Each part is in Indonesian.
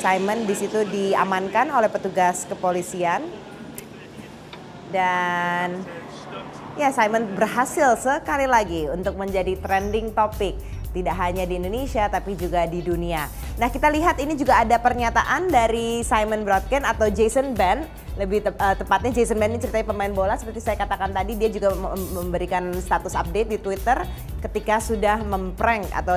Simon di situ diamankan oleh petugas kepolisian. Dan ya, Simon berhasil sekali lagi untuk menjadi trending topik. Tidak hanya di Indonesia tapi juga di dunia. Nah, kita lihat ini juga ada pernyataan dari Simon Brodkin atau Jason Ben. Lebih tepatnya Jason Ben ini ceritanya pemain bola, seperti saya katakan tadi, dia juga memberikan status update di Twitter ketika sudah memprank atau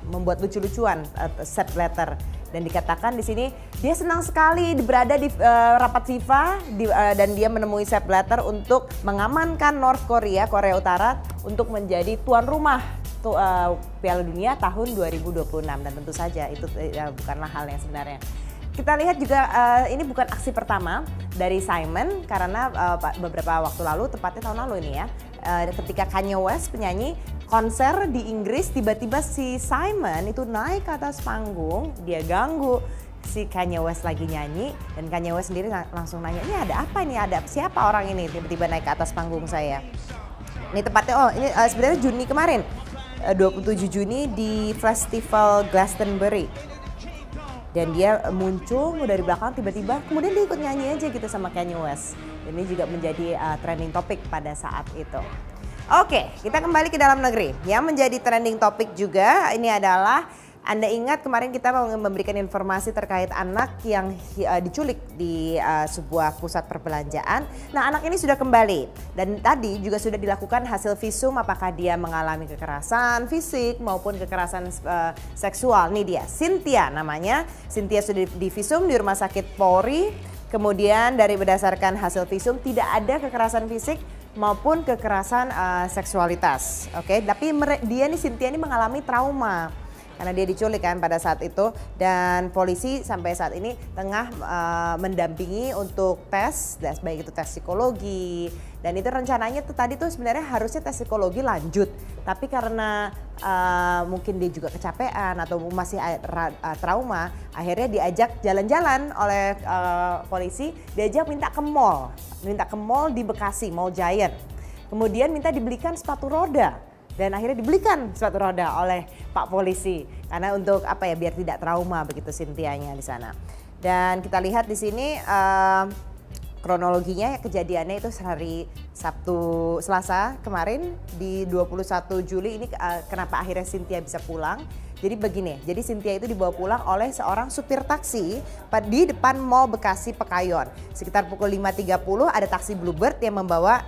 membuat lucu-lucuan set letter. Dan dikatakan di sini dia senang sekali berada di rapat FIFA dan dia menemui Sepp Blatter untuk mengamankan North Korea, Korea Utara untuk menjadi tuan rumah Piala Dunia tahun 2026, dan tentu saja itu bukanlah hal yang sebenarnya. Kita lihat juga ini bukan aksi pertama dari Simon, karena beberapa waktu lalu, tepatnya tahun lalu ini ya, ketika Kanye West penyanyi konser di Inggris, tiba-tiba si Simon itu naik ke atas panggung, dia ganggu si Kanye West lagi nyanyi, dan Kanye West sendiri langsung nanya, ini ada apa ini, ada siapa orang ini tiba-tiba naik ke atas panggung saya. Ini tepatnya, ini sebenarnya Juni kemarin, 27 Juni di Festival Glastonbury. Dan dia muncul dari belakang tiba-tiba, kemudian dia ikut nyanyi aja gitu sama Kanye West. Dan ini juga menjadi trending topik pada saat itu. Oke, kita kembali ke dalam negeri. Yang menjadi trending topik juga ini adalah, Anda ingat kemarin kita memberikan informasi terkait anak yang diculik di sebuah pusat perbelanjaan. Nah, anak ini sudah kembali dan tadi juga sudah dilakukan hasil visum apakah dia mengalami kekerasan fisik maupun kekerasan seksual. Nih dia, Cynthia namanya. Cynthia sudah divisum di Rumah Sakit Polri. Kemudian dari berdasarkan hasil visum tidak ada kekerasan fisik maupun kekerasan seksualitas. Oke, tapi Cynthia ini mengalami trauma karena dia diculik kan pada saat itu, dan polisi sampai saat ini tengah mendampingi untuk tes baik itu tes psikologi, dan itu rencananya tadi tuh sebenarnya harusnya tes psikologi lanjut, tapi karena mungkin dia juga kecapean atau masih trauma, akhirnya diajak jalan-jalan oleh polisi, diajak minta ke mall di Bekasi, Mall Giant, kemudian minta dibelikan sepatu roda. Dan akhirnya dibelikan sepatu roda oleh Pak Polisi karena untuk apa ya, biar tidak trauma begitu Cynthia-nya di sana. Dan kita lihat di sini kronologinya, kejadiannya itu hari Selasa kemarin di 21 Juli ini. Kenapa akhirnya Cynthia bisa pulang? Jadi begini, jadi Cynthia itu dibawa pulang oleh seorang supir taksi di depan Mall Bekasi Pekayon. Sekitar pukul 5.30 ada taksi Bluebird yang membawa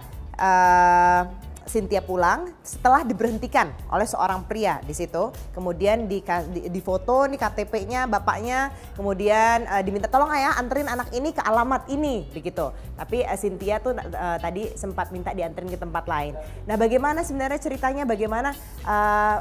Cynthia pulang setelah diberhentikan oleh seorang pria di situ. Kemudian di foto nih KTP-nya bapaknya, kemudian diminta tolong ya anterin anak ini ke alamat ini begitu. Tapi Cynthia tuh tadi sempat minta dianterin ke tempat lain. Nah, bagaimana sebenarnya ceritanya, bagaimana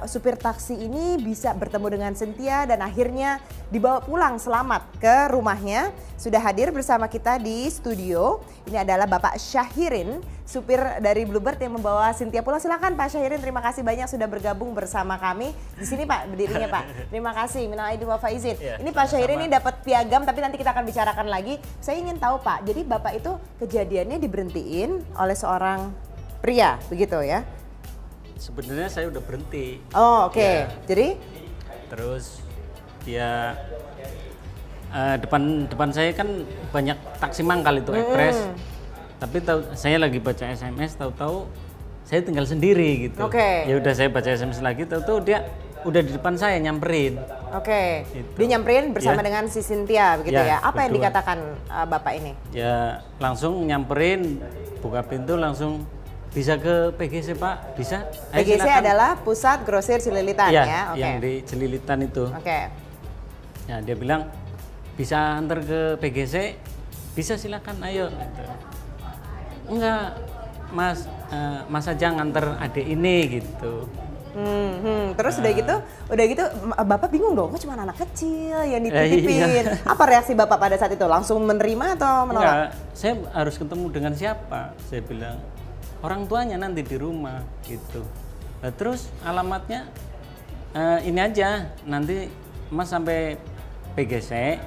supir taksi ini bisa bertemu dengan Cynthia dan akhirnya dibawa pulang selamat ke rumahnya. Sudah hadir bersama kita di studio. Ini adalah Bapak Syahirin, supir dari Bluebird yang membawa Cynthia pulang. Silakan Pak Syahirin, terima kasih banyak sudah bergabung bersama kami di sini Pak, berdirinya Pak. Terima kasih, minal aidin wal faizin. Ya, ini Pak Syahirin ini dapat piagam, tapi nanti kita akan bicarakan lagi. Saya ingin tahu Pak, jadi Bapak itu kejadiannya diberhentiin oleh seorang pria, begitu ya? Sebenarnya saya udah berhenti. Oh, oke. Ya. Jadi? Terus dia depan saya kan banyak taksi mangkal itu ekspres. Tapi saya lagi baca SMS, tahu-tahu saya tinggal sendiri gitu. Oke. Ya udah saya baca SMS lagi, tahu-tahu dia udah di depan saya nyamperin. Oke. Gitu. Dia nyamperin bersama Ya. dengan si Cynthia begitu ya. Apa yang berdua. dikatakan Bapak ini? Ya langsung nyamperin, buka pintu langsung, bisa ke PGC Pak, bisa. Ayo, PGC silakan. adalah Pusat Grosir Cililitan ya. Oke. Yang di Celilitan itu. Oke. Ya dia bilang bisa antar ke PGC, bisa silakan ayo. Gitu. Enggak Mas, Mas aja nganter adik ini gitu. Terus udah gitu Bapak bingung dong, kok cuma anak kecil yang dititipin. Iya. Apa reaksi Bapak pada saat itu? Langsung menerima atau menolak? Enggak, saya harus ketemu dengan siapa? Saya bilang orang tuanya nanti di rumah gitu. Nah, terus alamatnya ini aja, nanti Mas sampai PGC,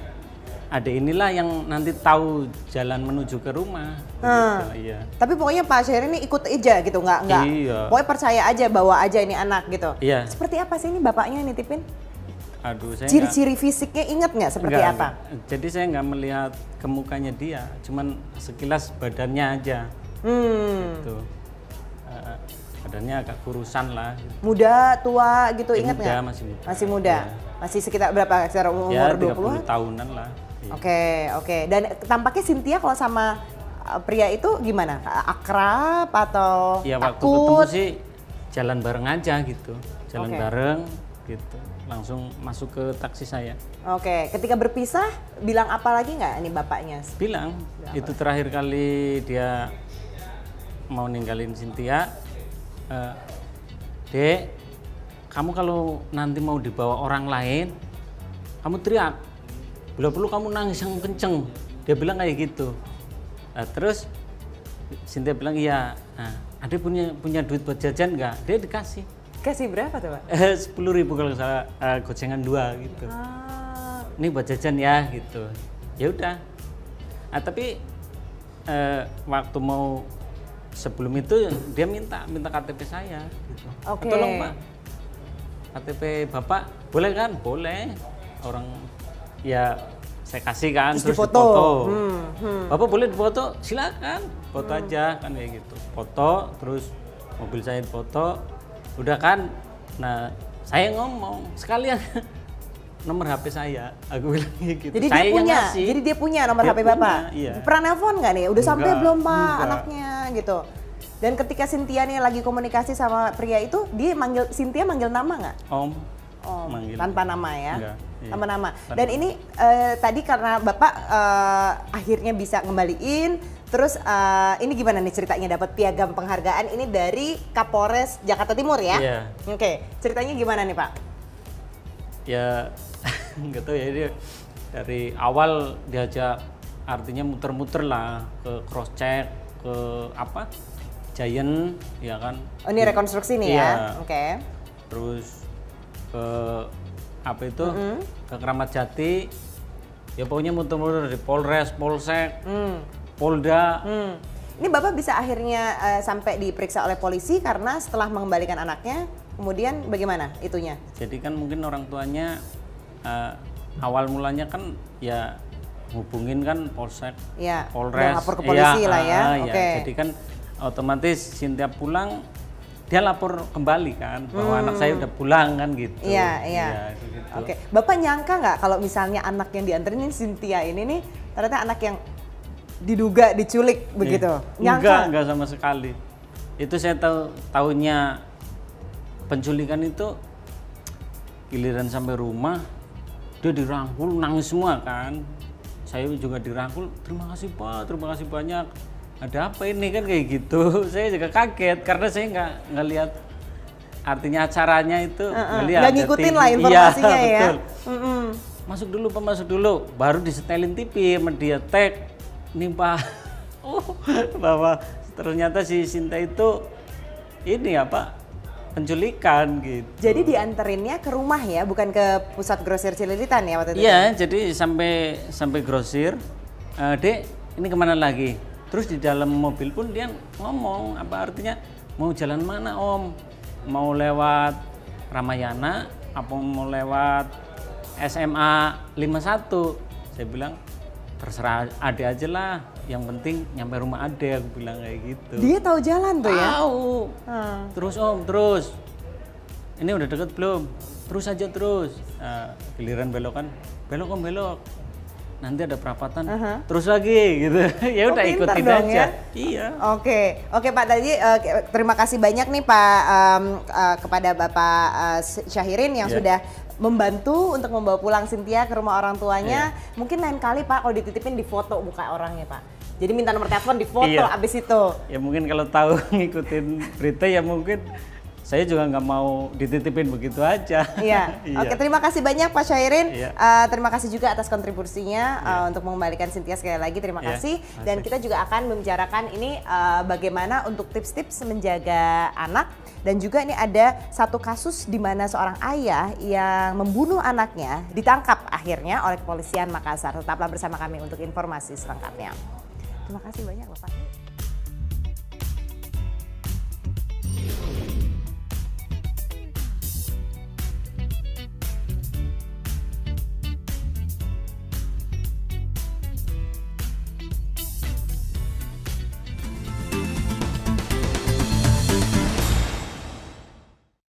ada inilah yang nanti tahu jalan menuju ke rumah. Gitu, iya. Tapi pokoknya Pak Syahirin ini ikut aja gitu, nggak? Iya. Pokoknya percaya aja, bawa aja ini anak gitu. Iya. Seperti apa sih ini bapaknya yang nitipin? Aduh, saya Ciri-ciri fisiknya inget nggak seperti apa? Jadi saya nggak melihat ke mukanya dia, cuman sekilas badannya aja. Gitu. Badannya agak kurusan lah. Muda, tua gitu, inget Muda, nggak? masih muda. Masih muda. Ya. Masih sekitar berapa? Sekitar umur Ya, 20-an? 30 tahunan lah. Iya. Oke. Dan tampaknya Cynthia kalau sama pria itu gimana? Akrab atau Ya waktu akut? ketemu sih jalan bareng aja gitu. Jalan Oke. bareng gitu. Langsung masuk ke taksi saya. Oke, ketika berpisah bilang apa lagi nggak ini bapaknya? Bilang, itu terakhir kali dia mau ninggalin Cynthia. Dek, kamu kalau nanti mau dibawa orang lain, kamu teriak. Bila perlu kamu nangis yang kenceng. Dia bilang kayak gitu. Nah, terus Cynthia bilang iya. Nah, adek punya duit buat jajan nggak? Dia dikasih. Kasih berapa tuh, Pak? 10.000 kalau salah, gocengan 2 gitu. Ini buat jajan ya gitu. Ya udah. Nah, tapi waktu mau sebelum itu dia minta KTP saya gitu. Oke. Tolong Pak, KTP Bapak boleh kan? Boleh. Orang ya saya kasih kan, terus difoto. Bapak boleh difoto? Silakan, foto aja kan kayak gitu. Foto, terus mobil saya difoto, udah kan. Nah, saya ngomong sekalian nomor HP saya, aku bilang gitu. Jadi saya dia punya, yang ngasih. jadi dia punya nomor Dia HP punya, Bapak. iya. Pernah nelfon nggak nih? Udah sampai Enggak, belum Pak enggak. anaknya gitu. Dan ketika Cynthia nih lagi komunikasi sama pria itu, dia manggil Cynthia manggil nama nggak? Om. Oh, Manggil. tanpa nama ya? Enggak, iya. Tanpa nama. Tanpa Dan nama. ini tadi karena Bapak akhirnya bisa ngembaliin, terus ini gimana nih ceritanya dapat piagam penghargaan ini dari Kapolres Jakarta Timur ya? Iya. Oke, ceritanya gimana nih Pak? Ya nggak tahu ya, dia dari awal diajak artinya muter-muter lah ke cross check, ke apa Giant ya kan. Oh ini rekonstruksi nih Iya. ya? Oke. Terus ke apa itu ke Keramat Jati, ya pokoknya muter-muter dari Polres, Polsek, Polda. Ini Bapak bisa akhirnya sampai diperiksa oleh polisi karena setelah mengembalikan anaknya, kemudian bagaimana itunya? Jadi kan mungkin orang tuanya awal mulanya kan ya hubungin kan Polsek, Ya, Polres, udah lapor ke polisi lah ya. Oke. Jadi kan otomatis Cynthia pulang, dia lapor kembali kan bahwa anak saya udah pulang kan gitu. Iya. Gitu. Oke, Bapak nyangka nggak kalau misalnya anak yang dianterin ini Cynthia ini nih ternyata anak yang diduga diculik begitu? Nyangka? Enggak sama sekali. Itu saya tahunya penculikan itu giliran sampai rumah dia dirangkul nangis semua kan. Saya juga dirangkul, terima kasih Pak, terima kasih banyak. Ada apa ini kan kayak gitu. Saya juga kaget karena saya nggak lihat artinya acaranya itu Nggak ngikutin lah informasinya ya. Betul. Masuk dulu Pak, masuk dulu. Baru disetelin TV sama dia tag. Nih Pak, bahwa ternyata si Sinta itu ini apa penculikan gitu. Jadi dianterinnya ke rumah ya, bukan ke pusat grosir Cililitan ya waktu itu? Iya, jadi sampai grosir, Dek ini kemana lagi? Terus di dalam mobil pun dia ngomong, apa artinya mau jalan mana Om? Mau lewat Ramayana, apa mau lewat SMA 51? Saya bilang terserah Ade aja lah, yang penting nyampe rumah Ade, aku bilang kayak gitu. Dia tahu jalan tuh ya? Tahu. Terus Om, terus. Ini udah deket belum? Terus aja terus. Giliran belok kan, belok Om, belok. Nanti ada perapatan, terus lagi gitu. Ya udah ikutin dong, aja. Ya? Iya. Oke Pak, tadi terima kasih banyak nih Pak kepada Bapak Syahirin yang sudah membantu untuk membawa pulang Cynthia ke rumah orang tuanya. Mungkin lain kali Pak kalau dititipin di foto muka orangnya Pak. Jadi minta nomor telepon di foto abis itu. Ya mungkin kalau tahu ngikutin berita ya mungkin saya juga nggak mau dititipin begitu aja. Iya. Oke, terima kasih banyak Pak Syahirin. Iya. Terima kasih juga atas kontribusinya untuk mengembalikan Cynthia sekali lagi. Terima kasih. Dan kita juga akan membicarakan ini bagaimana untuk tips-tips menjaga anak. Dan juga ini ada satu kasus di mana seorang ayah yang membunuh anaknya ditangkap akhirnya oleh kepolisian Makassar. Tetaplah bersama kami untuk informasi selengkapnya. Terima kasih banyak Bapak.